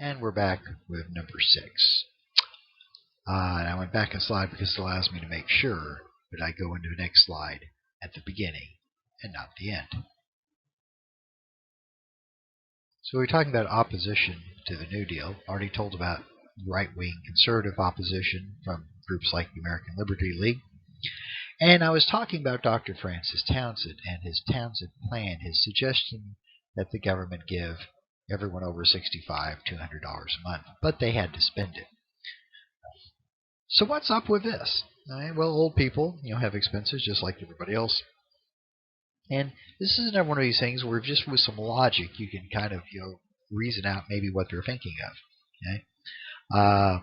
And we're back with number 6. And I went back a slide because it allows me to make sure that I go into the next slide at the beginning and not the end. So we're talking about opposition to the New Deal. Already told about right-wing conservative opposition from groups like the American Liberty League. And I was talking about Dr. Francis Townsend and his Townsend Plan, his suggestion that the government give everyone over 65 $200 a month, but they had to spend it. So what's up with this? Well, old people, have expenses just like everybody else. And this is another one of these things where just with some logic you can kind of reason out maybe what they're thinking of.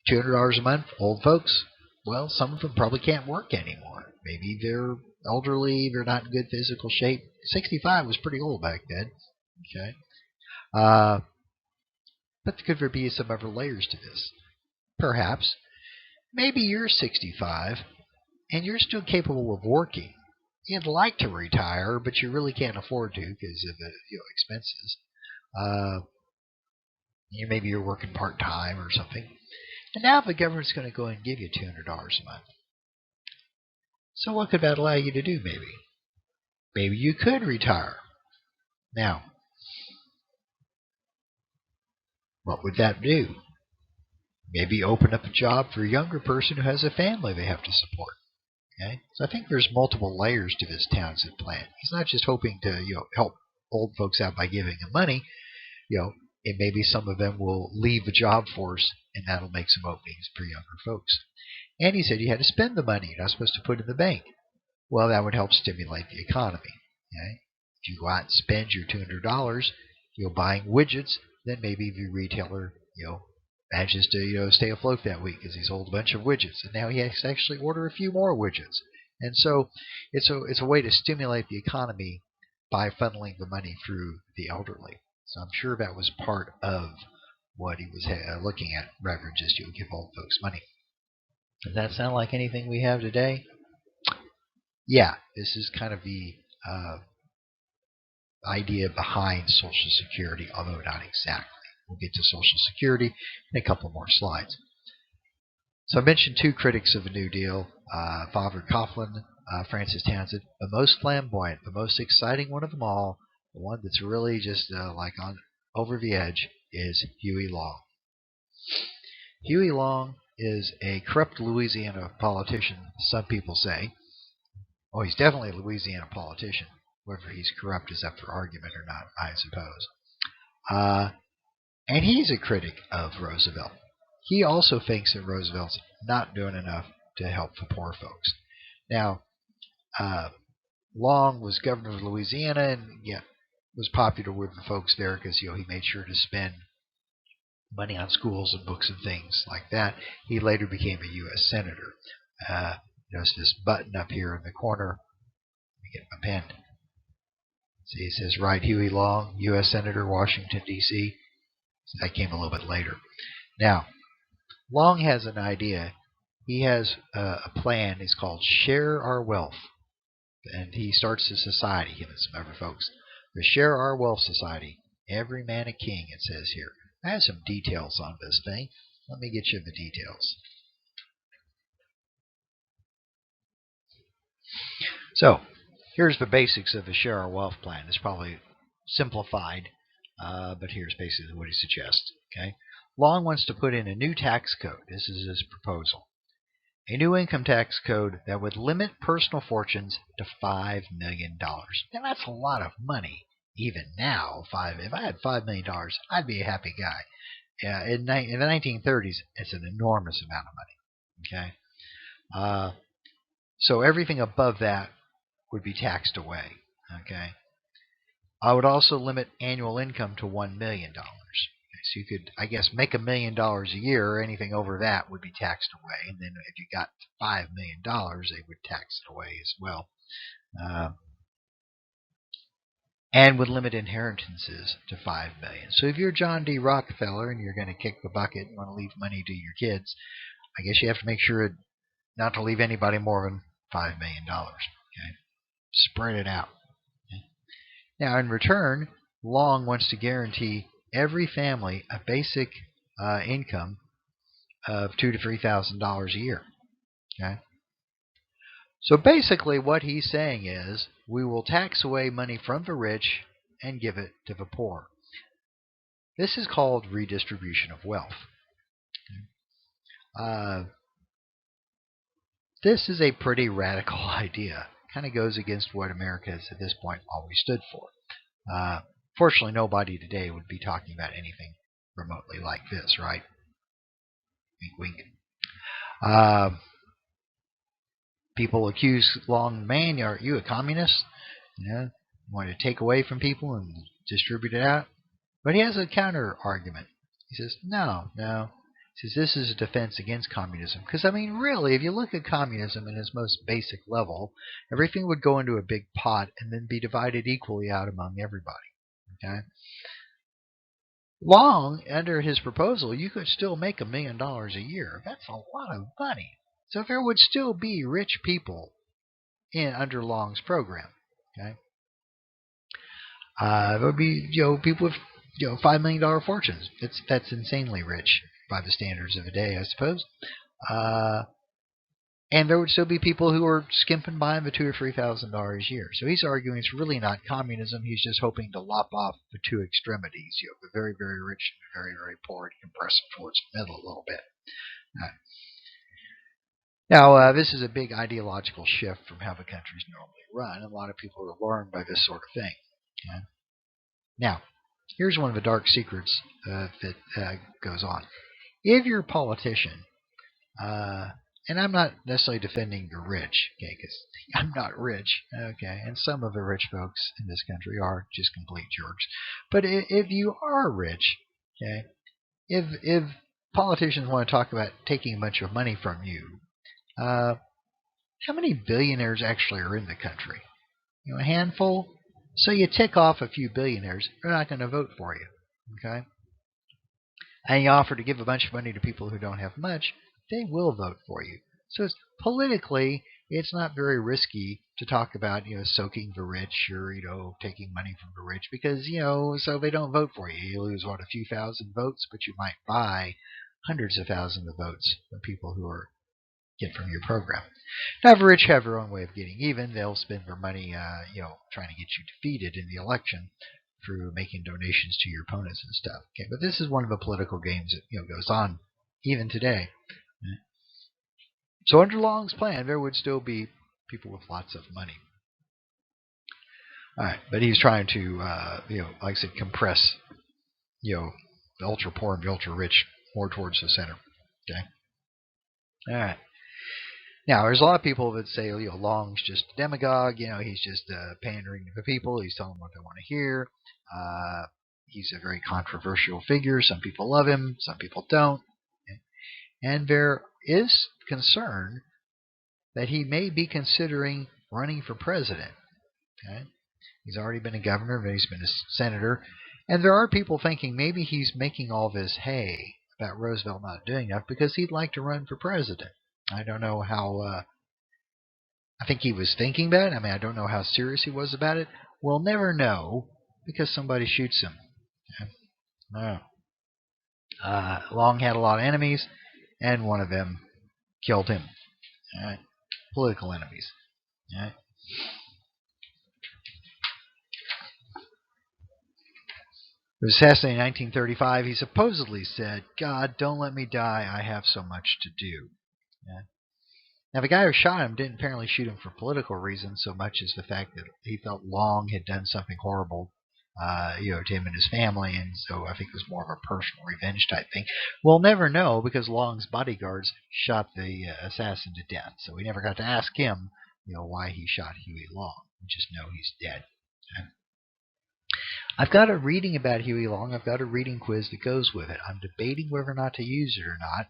$200 a month, old folks. Well, some of them probably can't work anymore. Maybe they're elderly, they're not in good physical shape. 65 was pretty old back then. Okay. But could there be some other layers to this? Perhaps. Maybe you're 65 and you're still capable of working. You'd like to retire, but you really can't afford to because of the expenses. Maybe you're working part-time or something. And now the government's going to go and give you $200 a month. So what could that allow you to do, maybe? Maybe you could retire. Now, what would that do? Maybe open up a job for a younger person who has a family they have to support. Okay? So I think there's multiple layers to this Townsend Plan. He's not just hoping to help old folks out by giving them money. And maybe some of them will leave the job force, and that'll make some openings for younger folks. And he said you had to spend the money. You're not supposed to put it in the bank. Well, that would help stimulate the economy. Okay? If you go out and spend your $200, buying widgets, then maybe the retailer, manages to stay afloat that week because he sold a bunch of widgets, and now he has to actually order a few more widgets. And so it's a way to stimulate the economy by funneling the money through the elderly. So I'm sure that was part of what he was looking at, rather than just give old folks money. Does that sound like anything we have today? Yeah, this is kind of the idea behind Social Security, although not exactly. We'll get to Social Security in a couple more slides. So I mentioned 2 critics of the New Deal, Father Coughlin, Francis Townsend. The most flamboyant, the most exciting one of them all, the one that's really just over the edge, is Huey Long. Huey Long is a corrupt Louisiana politician, some people say. Oh, he's definitely a Louisiana politician. Whether he's corrupt is up for argument or not, I suppose. And he's a critic of Roosevelt. He also thinks that Roosevelt's not doing enough to help the poor folks. Now, Long was governor of Louisiana and was popular with the folks there because he made sure to spend money on schools and books and things like that. He later became a U.S. Senator. There's this button up here in the corner. Let me get my pen. See, it says Right Huey Long, U.S. Senator, Washington, D.C. So that came a little bit later. Now, Long has an idea. He has a plan. It's called Share Our Wealth. And he starts a society, him and some other folks. The Share Our Wealth Society. Every man a king, it says here. I have some details on this thing. Let me get you the details. So, here's the basics of the Share Our Wealth plan. It's probably simplified, but here's basically what he suggests. Okay, Long wants to put in a new tax code. This is his proposal. A new income tax code that would limit personal fortunes to $5 million. Now, that's a lot of money. Even now, if I had $5 million, I'd be a happy guy. In the 1930s, it's an enormous amount of money. Okay, so everything above that would be taxed away. Okay, I would also limit annual income to $1 million. So you could, I guess, make $1 million a year. Anything over that would be taxed away. And then if you got $5 million, they would tax it away as well. And would limit inheritances to $5 million. So if you're John D. Rockefeller and you're going to kick the bucket and want to leave money to your kids, I guess you have to make sure not to leave anybody more than $5 million. Okay, spread it out. Okay? Now, in return, Long wants to guarantee every family a basic income of $2,000 to $3,000 a year. Okay. So basically, what he's saying is we will tax away money from the rich and give it to the poor. This is called redistribution of wealth. This is a pretty radical idea. Kind of goes against what America has at this point always stood for. Fortunately, nobody today would be talking about anything remotely like this, right? Wink, wink. People accuse Long, man, are you a communist? You know, want to take away from people and distribute it out? But he has a counter argument. He says, no. He says this is a defense against communism. Because, I mean, really, if you look at communism in its most basic level, everything would go into a big pot and then be divided equally out among everybody. Okay? Long, under his proposal, you could still make $1 million a year. That's a lot of money. So there would still be rich people under Long's program. Okay? There would be people with $5 million fortunes. That's insanely rich by the standards of the day, I suppose. And there would still be people who are skimping by the $2,000 or $3,000 a year. So he's arguing it's really not communism. He's just hoping to lop off the two extremities, the very, very rich and the very, very poor, and compress it towards the middle a little bit. Now, this is a big ideological shift from how the country's normally run. A lot of people are alarmed by this sort of thing. Okay? Now, here's one of the dark secrets that goes on. If you're a politician, and I'm not necessarily defending the rich, okay, because I'm not rich, okay, and some of the rich folks in this country are just complete jerks. But if you are rich, okay, if politicians want to talk about taking a bunch of money from you, how many billionaires actually are in the country? A handful? So you tick off a few billionaires, they're not going to vote for you, okay? And you offer to give a bunch of money to people who don't have much, they will vote for you. So politically, it's not very risky to talk about, soaking the rich or, taking money from the rich because, so they don't vote for you. You lose, a few thousand votes, but you might buy hundreds of thousands of votes from people who get from your program. Now, the rich have their own way of getting even. They'll spend their money, trying to get you defeated in the election through making donations to your opponents and stuff. Okay, but this is one of the political games that goes on even today. So under Long's plan, there would still be people with lots of money. All right, but he's trying to, like I said, compress, the ultra poor and the ultra rich more towards the center. Okay. All right. Now, there's a lot of people that say, Long's just a demagogue. He's just pandering to the people. He's telling them what they want to hear. He's a very controversial figure. Some people love him. Some people don't. Okay? And there is concern that he may be considering running for president. Okay? He's already been a governor, but he's been a senator. And there are people thinking maybe he's making all this hay about Roosevelt not doing enough because he'd like to run for president. I don't know how. I think he was thinking about it. I mean, I don't know how serious he was about it. We'll never know because somebody shoots him. Okay? Long had a lot of enemies, and one of them killed him. All right? Political enemies. All right? He was assassinated in 1935. He supposedly said, "God, don't let me die. I have so much to do." Yeah. Now, the guy who shot him didn't apparently shoot him for political reasons so much as the fact that he felt Long had done something horrible, to him and his family, and so I think it was more of a personal revenge type thing. We'll never know because Long's bodyguards shot the assassin to death, so we never got to ask him, why he shot Huey Long. We just know he's dead. Okay? I've got a reading about Huey Long. I've got a reading quiz that goes with it. I'm debating whether or not to use it or not.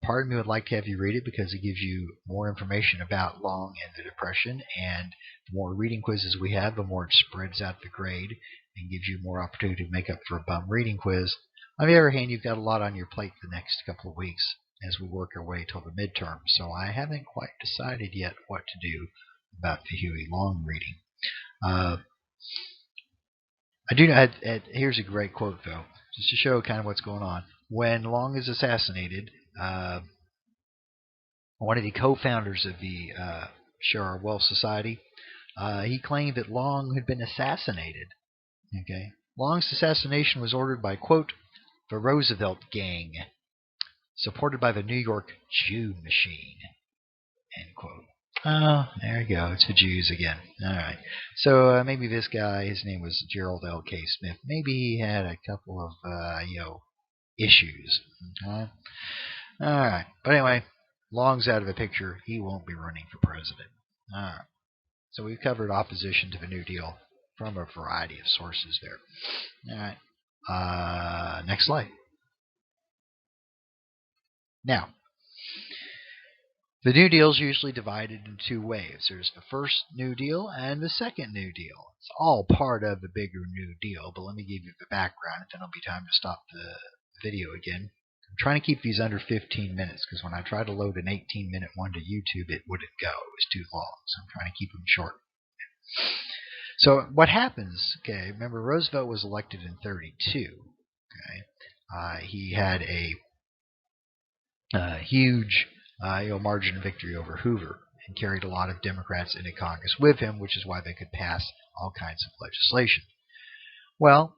Part of me would like to have you read it because it gives you more information about Long and the Depression, and the more reading quizzes we have, the more it spreads out the grade and gives you more opportunity to make up for a bum reading quiz. On the other hand, you've got a lot on your plate the next couple of weeks as we work our way till the midterm, so I haven't quite decided yet what to do about the Huey Long reading. I do know. Here's a great quote, though. just to show kind of what's going on. When Long is assassinated, one of the co-founders of the Share Our Wealth Society, he claimed that Long had been assassinated. Okay, Long's assassination was ordered by, quote, the Roosevelt gang, supported by the New York Jew machine, end quote. Oh, there you go. It's the Jews again. All right. So maybe this guy, his name was Gerald L.K. Smith. Maybe he had a couple of, issues. Okay? All right. But anyway, Long's out of the picture. He won't be running for president. All right. So we've covered opposition to the New Deal from a variety of sources there. All right. Next slide. Now, the New Deal is usually divided in two waves. There's the first New Deal and the second New Deal. It's all part of the bigger New Deal, but let me give you the background, and then it'll be time to stop the video again. I'm trying to keep these under 15 minutes, because when I tried to load an 18-minute one to YouTube, it wouldn't go. It was too long, so I'm trying to keep them short. So what happens, okay, remember Roosevelt was elected in 32. Okay, he had a huge margin of victory over Hoover and carried a lot of Democrats into Congress with him, which is why they could pass all kinds of legislation. Well,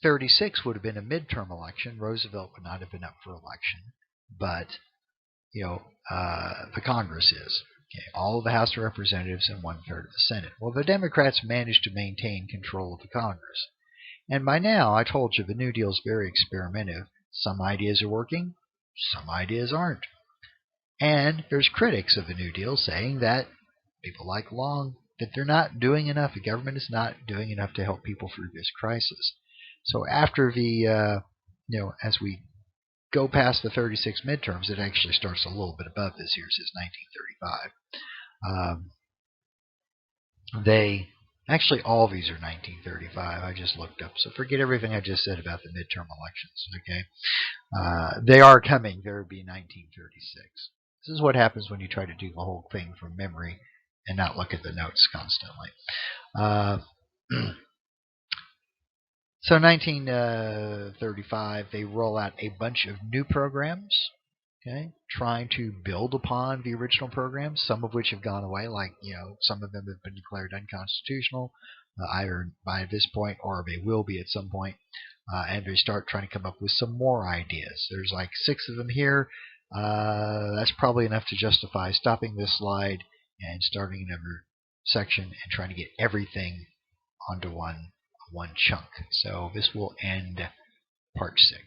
36 would have been a midterm election. Roosevelt would not have been up for election, but the Congress is. Okay, all of the House of Representatives and 1/3 of the Senate. Well, the Democrats managed to maintain control of the Congress. And by now, I told you, the New Deal is very experimentative. Some ideas are working, some ideas aren't. And there's critics of the New Deal saying that people like Long, that they're not doing enough. The government is not doing enough to help people through this crisis. So after the, as we go past the 36 midterms, it actually starts a little bit above this. Here it says 1935. Actually, all of these are 1935. I just looked up. So forget everything I just said about the midterm elections. Okay, they are coming. There will be 1936. This is what happens when you try to do the whole thing from memory and not look at the notes constantly. So 1935, they roll out a bunch of new programs, okay, trying to build upon the original programs, some of which have gone away, like, some of them have been declared unconstitutional, either by this point or they will be at some point, and they start trying to come up with some more ideas. There's like 6 of them here. That's probably enough to justify stopping this slide and starting another section and trying to get everything onto one chunk. So this will end part 6.